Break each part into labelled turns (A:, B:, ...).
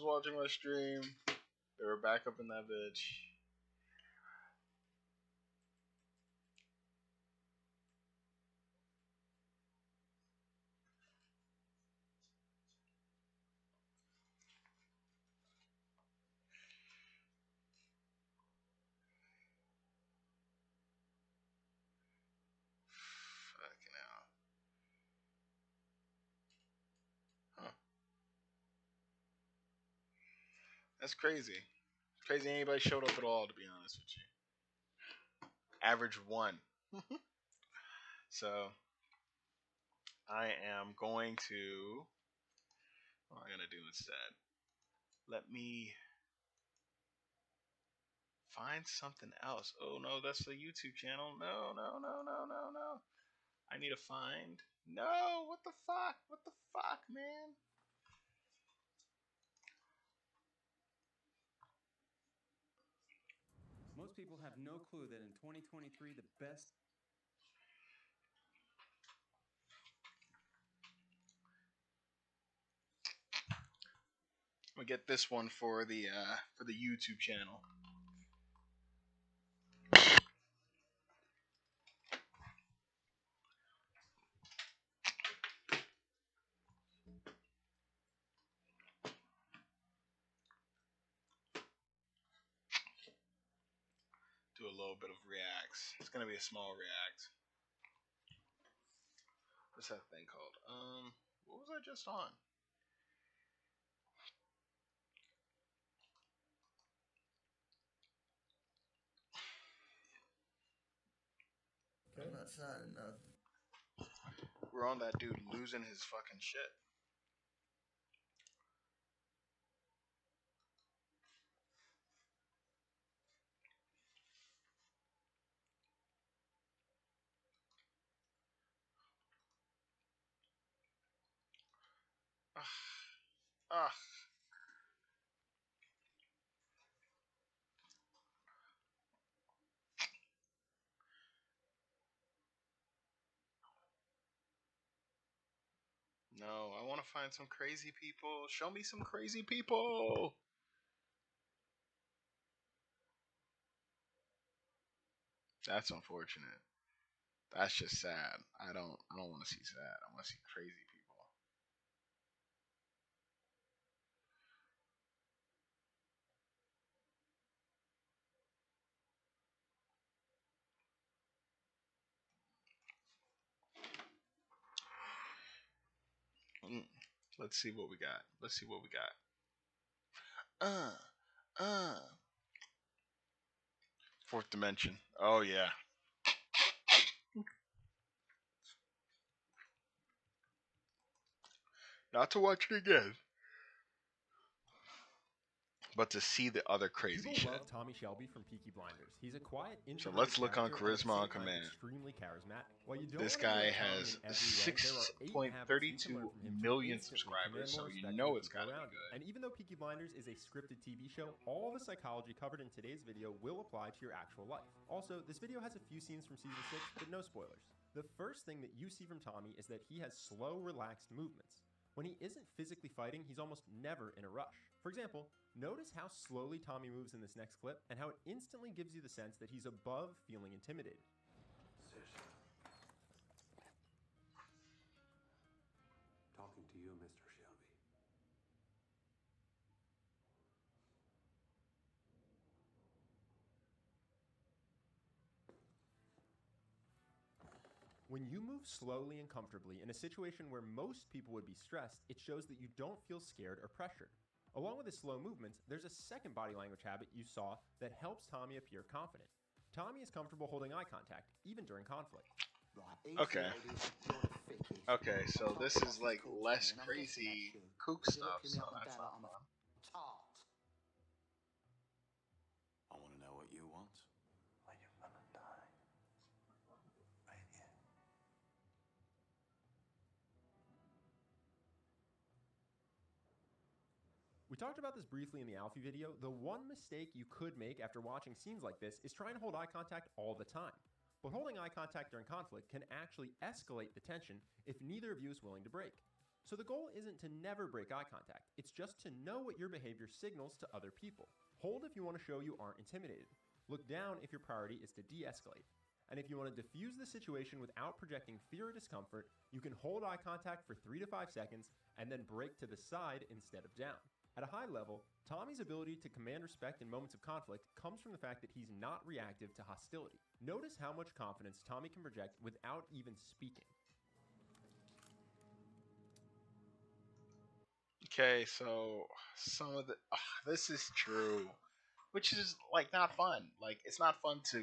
A: was watching my stream. They were back up in that bitch. Fucking hell. Huh. That's crazy. Crazy anybody showed up at all, to be honest with you. Average 1. So, I am going to... What am I going to do instead? Let me find something else. Oh, no, that's the YouTube channel. No. I need to find... No, what the fuck? What the fuck, man?
B: Most people have no clue that in 2023, the best...
A: I'm gonna get this one for the YouTube channel. Do a little bit of reacts. It's gonna be a small react. What's that thing called? What was I just on?
C: Okay. I'm not signing nothing.
A: We're on that dude losing his fucking shit. Ugh. No, I want to find some crazy people. Show me some crazy people. That's unfortunate. That's just sad. I don't want to see sad. I want to see crazy people. Let's see what we got. Let's see what we got. Fourth dimension. Oh yeah. Not to watch it again, but to see the other crazy
D: People
A: shit.
D: love Tommy Shelby from Peaky Blinders. He's a quiet,
A: So
D: introverted
A: let's look on
D: character and at the
A: Charisma on
D: same time
A: Command.
D: extremely charismatic. While you don't
A: This
D: want to
A: guy
D: know Tommy
A: has
D: in every way, there are 8 habits you can learn
A: 6.32
D: from him to
A: million
D: instantly
A: subscribers,
D: command
A: so
D: more
A: you
D: respect
A: know
D: for the
A: it's
D: people
A: gotta be
D: around you.
A: good.
D: And even though Peaky Blinders is a scripted TV show, all the psychology covered in today's video will apply to your actual life. Also, this video has a few scenes from season 6, but no spoilers. The first thing that you see from Tommy is that he has slow, relaxed movements. When he isn't physically fighting, he's almost never in a rush. For example, notice how slowly Tommy moves in this next clip and how it instantly gives you the sense that he's above feeling intimidated.
B: Talking to you, Mr. Shelby.
D: When you move slowly and comfortably in a situation where most people would be stressed, it shows that you don't feel scared or pressured. Along with his slow movements, there's a second body language habit you saw that helps Tommy appear confident. Tommy is comfortable holding eye contact, even during conflict.
A: Okay. Okay, so this is like less crazy kook stuff, so that's not fun.
B: I want to know what you want.
C: Well, you're gonna die. Right here.
D: We talked about this briefly in the Alfie video. The one mistake you could make after watching scenes like this is trying to hold eye contact all the time. But holding eye contact during conflict can actually escalate the tension if neither of you is willing to break. So the goal isn't to never break eye contact, it's just to know what your behavior signals to other people. Hold if you want to show you aren't intimidated. Look down if your priority is to de-escalate. And if you want to diffuse the situation without projecting fear or discomfort, you can hold eye contact for 3 to 5 seconds and then break to the side instead of down. At a high level, Tommy's ability to command respect in moments of conflict comes from the fact that he's not reactive to hostility. Notice how much confidence Tommy can project without even speaking.
A: Okay, so some of the this is true, which is like not fun. Like it's not fun to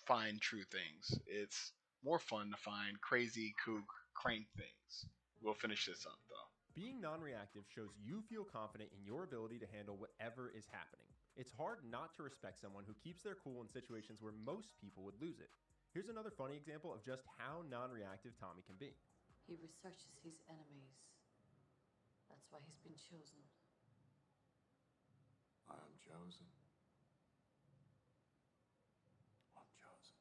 A: find true things. It's more fun to find crazy, kook, crank things. We'll finish this up though.
D: Being non-reactive shows you feel confident in your ability to handle whatever is happening. It's hard not to respect someone who keeps their cool in situations where most people would lose it. Here's another funny example of just how non-reactive Tommy can be.
E: He researches his enemies. That's why he's been chosen.
C: I am chosen. I'm chosen.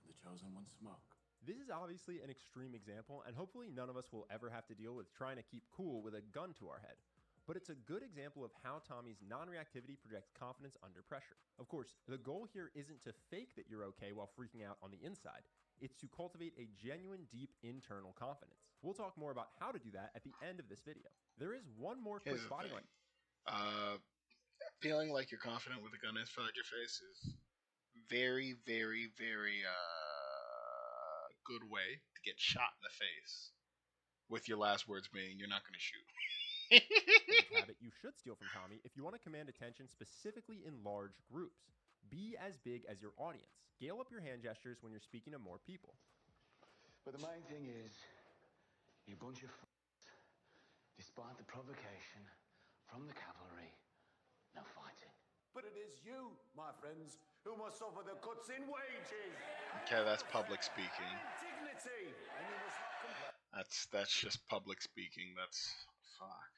C: Could the chosen one smoke?
D: This is obviously an extreme example, and hopefully none of us will ever have to deal with trying to keep cool with a gun to our head. But it's a good example of how Tommy's non-reactivity projects confidence under pressure. Of course, the goal here isn't to fake that you're okay while freaking out on the inside. It's to cultivate a genuine, deep internal confidence. We'll talk more about how to do that at the end of this video. There is one more quick
A: Here's the
D: body
A: thing.
D: language.
A: Feeling like you're confident with a gun inside your face is very, very, very good way to get shot in the face. With your last words being, "You're not going to shoot."
D: Habit you should steal from Tommy if you want to command attention specifically in large groups. Be as big as your audience. Scale up your hand gestures when you're speaking to more people.
C: But the main thing is, you bunch of despite the provocation from the cavalry, no fighting. But it is you, my friends, who must suffer the cuts in wages.
A: Okay, that's public speaking.
C: Dignity, and you must not complain.
A: That's just public speaking. That's fuck.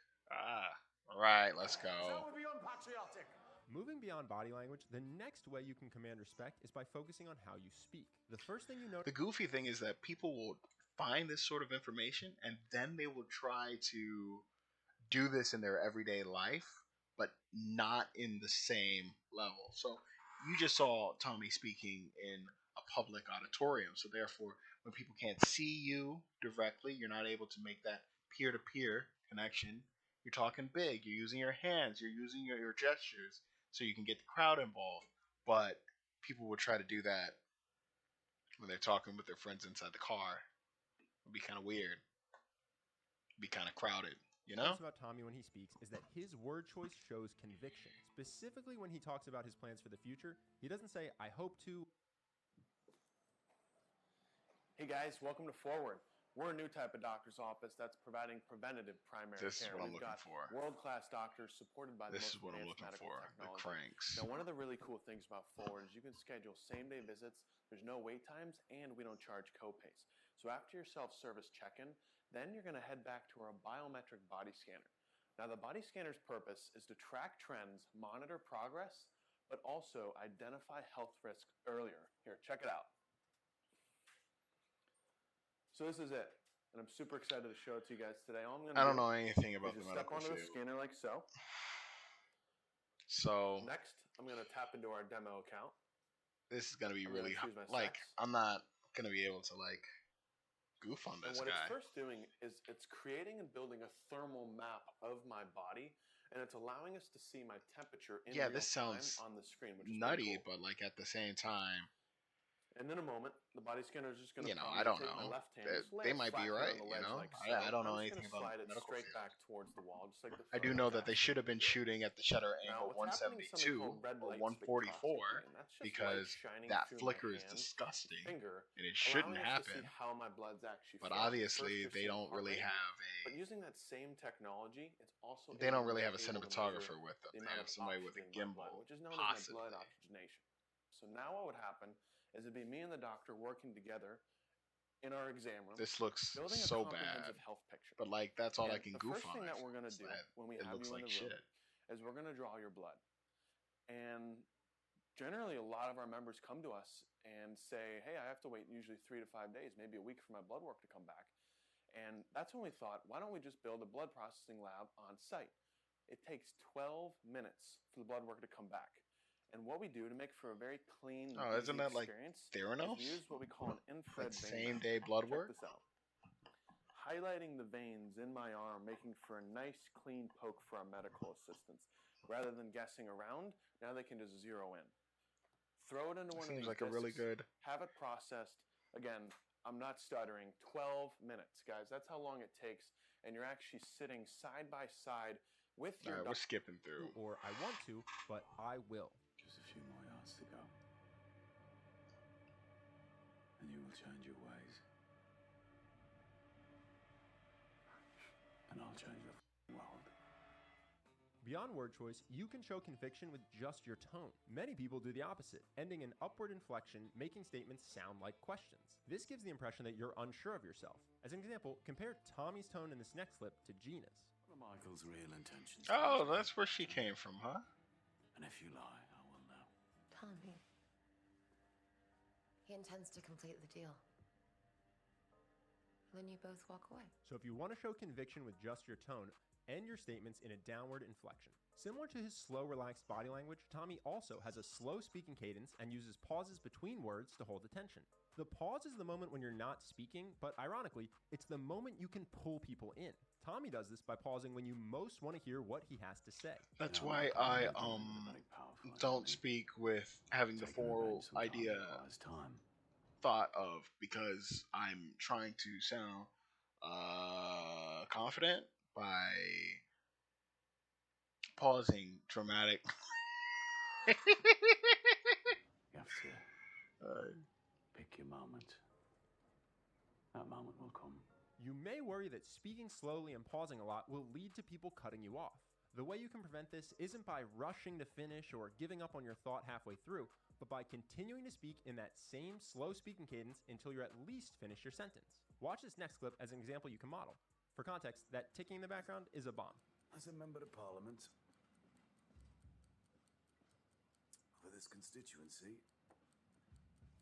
A: All right, let's
C: So
A: go.
C: we'll be unpatriotic.
D: Moving beyond body language, the next way you can command respect is by focusing on how you speak. The first thing you notice.
A: The goofy thing is that people will find this sort of information and then they will try to do this in their everyday life, but not in the same level. So you just saw Tommy speaking in a public auditorium. So therefore, when people can't see you directly, you're not able to make that peer-to-peer connection. You're talking big. You're using your hands. You're using your gestures so you can get the crowd involved. But people will try to do that when they're talking with their friends inside the car. It'd be kind of weird. It'd be kind of crowded. You know?
D: About Tommy when he speaks is that his word choice shows conviction. Specifically when he talks about his plans for the future, he doesn't say, "I hope to."
F: Hey guys, welcome to Forward. We're a new type of doctor's office that's providing preventative primary
A: This is
F: care.
A: what I'm
F: We've
A: looking
F: got
A: for.
F: world-class doctors supported by the
A: This is
F: most
A: what I'm
F: advanced
A: looking
F: medical
A: for. The
F: technology.
A: cranks.
F: Now, one of the really cool things about Forward is you can schedule same-day visits. There's no wait times, and we don't charge copays. So after your self-service check-in, then you're going to head back to our biometric body scanner. Now, the body scanner's purpose is to track trends, monitor progress, but also identify health risks earlier. Here, check it out. So this is it, and I'm super excited to show it to you guys today. All I'm going to
A: I don't know anything about the
F: is just step
A: medical
F: onto the
A: field.
F: scanner like so.
A: So
F: Next, I'm going to tap into our demo account.
A: this is gonna be
F: I'm gonna
A: really
F: choose my
A: like
F: sex.
A: I'm not gonna be able to like goof on
F: And
A: this
F: what
A: guy.
F: it's first doing is it's creating and building a thermal map of my body, and it's allowing us to see my temperature in
A: Yeah,
F: real
A: this
F: time
A: sounds
F: on the screen, which is
A: Nutty,
F: pretty cool.
A: but like at the same time,
F: And in a moment, the body scanner is just going to
A: you know,
F: prompt
A: I
F: me to
A: don't
F: take my
A: know.
F: left hand, just lay
A: They
F: it
A: might be
F: flat here
A: right,
F: on the
A: you
F: ledge
A: know.
F: like so.
A: I don't know
F: I'm just
A: anything
F: gonna
A: about
F: slide it
A: medical
F: straight
A: field.
F: back towards the wall, just like the
A: I do
F: photo
A: know
F: was
A: that they
F: asking
A: should have
F: me
A: been
F: to do.
A: shooting at the shutter
F: Now,
A: angle
F: what's happening is something
A: 172
F: called red
A: or
F: light
A: 144
F: spectroscopy, and that's just light
A: because
F: shining
A: that
F: through
A: flicker
F: my
A: is
F: hand,
A: disgusting
F: finger,
A: and it shouldn't
F: allowing us to
A: happen.
F: see how my blood's actually
A: But
F: flowing.
A: obviously,
F: First,
A: they
F: you're
A: don't
F: seeing heart
A: really
F: rate,
A: have
F: but using that same technology, it's also
A: they don't
F: able
A: really
F: to
A: have a
F: measure
A: cinematographer with them.
F: the
A: They
F: amount
A: have
F: of
A: somebody with a
F: oxygen in my blood,
A: gimbal,
F: which is known as my
A: possibly.
F: blood oxygenation. So now what would happen is it'd be me and the doctor working together in our exam room,
A: This looks
F: building a
A: so bad,
F: comprehensive health picture.
A: but like that's all I
F: And
A: can
F: the
A: goof
F: first
A: on.
F: thing that
A: it
F: we're going to
A: is
F: do
A: that
F: when we
A: it
F: have
A: looks
F: you in
A: like
F: the room
A: shit.
F: is we're going to draw your blood. And Generally, a lot of our members come to us and say, hey, I have to wait usually 3 to 5 days, maybe a week for my blood work to come back. And that's when we thought, why don't we just build a blood processing lab on site? It takes 12 minutes for the blood work to come back. And what we do to make for a very clean,
A: Oh,
F: easy
A: isn't that like
F: experience
A: Theranos?
F: is we use what we call an infrared
A: Like
F: vein
A: same
F: map.
A: day blood
F: Check
A: work?
F: this out. Highlighting the veins in my arm, making for a nice, clean poke for our medical assistants. Rather than guessing around, now they can just zero in. Throw it into one of
A: Seems
F: these
A: like a really
F: discs,
A: good.
F: have it processed. Again, I'm not stuttering. 12 minutes, guys. That's how long it takes. And you're actually sitting side by side with
A: All
F: your
A: right, we're skipping through.
D: Or I want to, but I will.
C: Just a few more yards to go. And you will change your ways. And I'll change the world.
D: Beyond word choice, you can show conviction with just your tone. Many people do the opposite, ending in upward inflection, making statements sound like questions. This gives the impression that you're unsure of yourself. As an example, compare Tommy's tone in this next clip to Gina's.
C: What are Michael's real intentions?
A: Oh, that's where she came from, huh?
C: And if you lie, I will know.
E: Tommy. He intends to complete the deal. Then you both walk away.
D: So if you want to show conviction with just your tone, end your statements in a downward inflection. Similar to his slow, relaxed body language, Tommy also has a slow speaking cadence and uses pauses between words to hold attention. The pause is the moment when you're not speaking, but ironically, it's the moment you can pull people in. Tommy does this by pausing when you most want to hear what he has to say.
A: That's why I don't speak with having the full idea thought of, because I'm trying to sound confident by pausing dramatic.
C: You have to pick your moment. That moment will come.
D: You may worry that speaking slowly and pausing a lot will lead to people cutting you off. The way you can prevent this isn't by rushing to finish or giving up on your thought halfway through, but by continuing to speak in that same slow speaking cadence until you're at least finished your sentence. Watch this next clip as an example you can model. For context, that ticking in the background is a bomb.
C: As a member of Parliament for this constituency,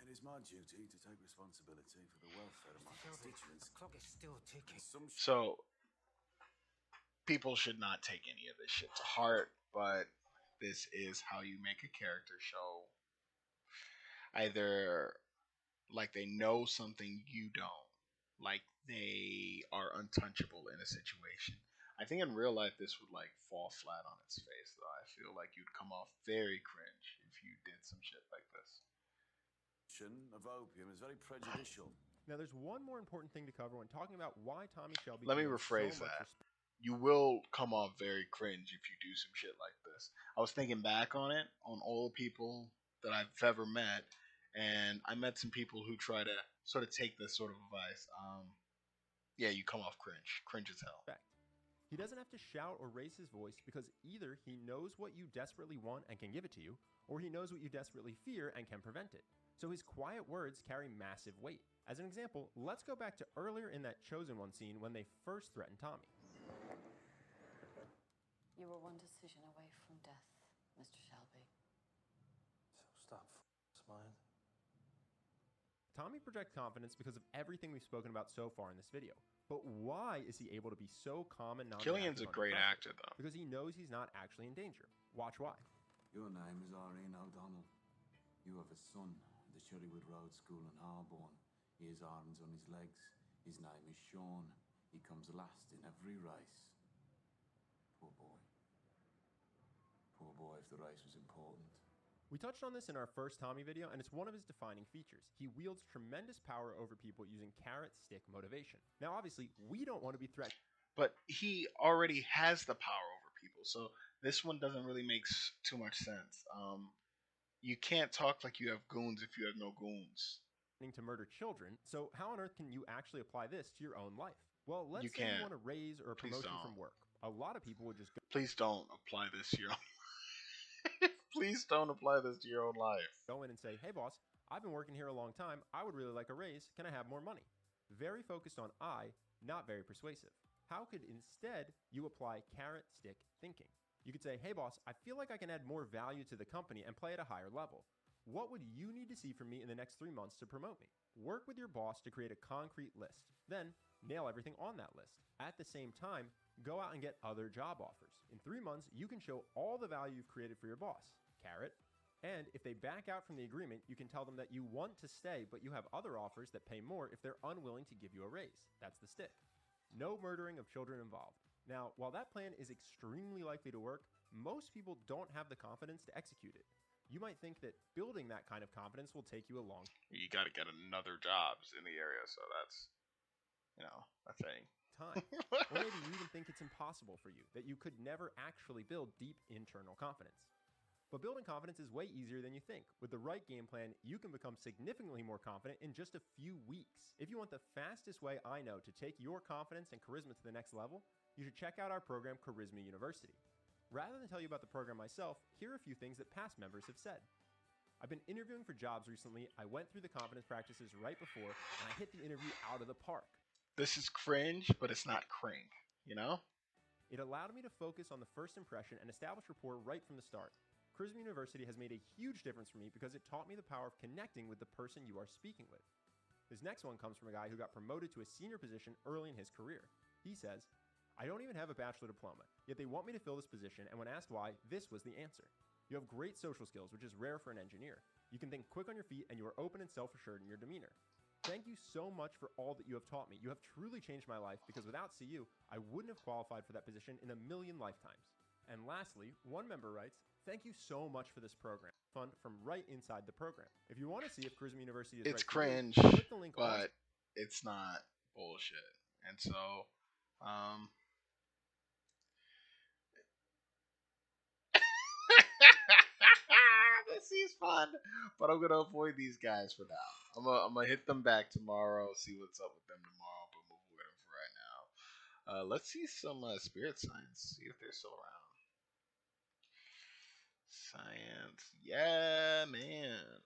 C: it is my duty to take responsibility for the welfare of my constituents.
G: Clock is still ticking.
A: So, people should not take any of this shit to heart, but this is how you make a character show either like they know something you don't, like they are untouchable in a situation. I think in real life this would like fall flat on its face, though. I feel like you'd come off very cringe if you did some shit like this.
C: Of opium is very prejudicial.
D: Now there's one more important thing to cover when talking about why Tommy Shelby.
A: Let me
D: gains
A: rephrase
D: so much
A: that. You will come off very cringe if you do some shit like this. I was thinking back on it, on all the people that I've ever met, and I met some people who try to sort of take this sort of advice. Yeah, you come off cringe as hell.
D: He doesn't have to shout or raise his voice because either he knows what you desperately want and can give it to you, or he knows what you desperately fear and can prevent it. So his quiet words carry massive weight. As an example, let's go back to earlier in that Chosen One scene when they first threatened Tommy.
E: You were one decision away from death, Mr. Shelby.
G: So stop smiling.
D: Tommy projects confidence because of everything we've spoken about so far in this video. But why is he able to be so calm and non-reactive?
A: Killian's a great actor, though.
D: Because he knows he's not actually in danger. Watch why.
C: Your name is Irene O'Donnell. You have a son at the Sherrywood Road School in Harborne. He has arms on his legs. His name is Sean. He comes last in every race. Poor boy. Poor boy if the race was important.
D: We touched on this in our first Tommy video, and it's one of his defining features. He wields tremendous power over people using carrot stick motivation. Now, obviously, we don't want to be threatened.
A: But he already has the power over people, so this one doesn't really make too much sense. You can't talk like you have goons if you have no goons.
D: To murder children, so how on earth can you actually apply this to your own life? Well, let's say you want a raise or a promotion from work. A lot of people would just go,
A: please don't apply this to your own please don't apply this to your own life.
D: Go in and say, hey boss, I've been working here a long time. I would really like a raise. Can I have more money? Very focused on I, not very persuasive. How could instead you apply carrot stick thinking? You could say, hey boss, I feel like I can add more value to the company and play at a higher level. What would you need to see from me in the next 3 months to promote me? Work with your boss to create a concrete list. Then, nail everything on that list. At the same time, go out and get other job offers. In 3 months, you can show all the value you've created for your boss. Carrot. And if they back out from the agreement, you can tell them that you want to stay, but you have other offers that pay more if they're unwilling to give you a raise. That's the stick. No murdering of children involved. Now, while that plan is extremely likely to work, most people don't have the confidence to execute it. You might think that building that kind of confidence will take you a long
A: You got to get another jobs in the area, so that's, a thing.
D: time. Or maybe you even think it's impossible for you, that you could never actually build deep internal confidence. But building confidence is way easier than you think. With the right game plan, you can become significantly more confident in just a few weeks. If you want the fastest way I know to take your confidence and charisma to the next level, you should check out our program, Charisma University. Rather than tell you about the program myself, here are a few things that past members have said. I've been interviewing for jobs recently. I went through the confidence practices right before, and I hit the interview out of the park.
A: This is cringe, but it's not crank,
D: It allowed me to focus on the first impression and establish rapport right from the start. Charisma University has made a huge difference for me because it taught me the power of connecting with the person you are speaking with. This next one comes from a guy who got promoted to a senior position early in his career. He says, I don't even have a bachelor diploma, yet they want me to fill this position, and when asked why, this was the answer. You have great social skills, which is rare for an engineer. You can think quick on your feet, and you are open and self-assured in your demeanor. Thank you so much for all that you have taught me. You have truly changed my life because without CU, I wouldn't have qualified for that position in a million lifetimes. And lastly, one member writes, thank you so much for this program. Fun from right inside the program. If you want to see if Charisma University is
A: It's
D: right for you,
A: cringe,
D: click the link
A: but it's not bullshit. And so, this is fun, but I'm gonna avoid these guys for now. I'm gonna hit them back tomorrow, see what's up with them tomorrow, but we'll avoid them for right now. Let's see some spirit signs, see if they're still around. Science, yeah, man.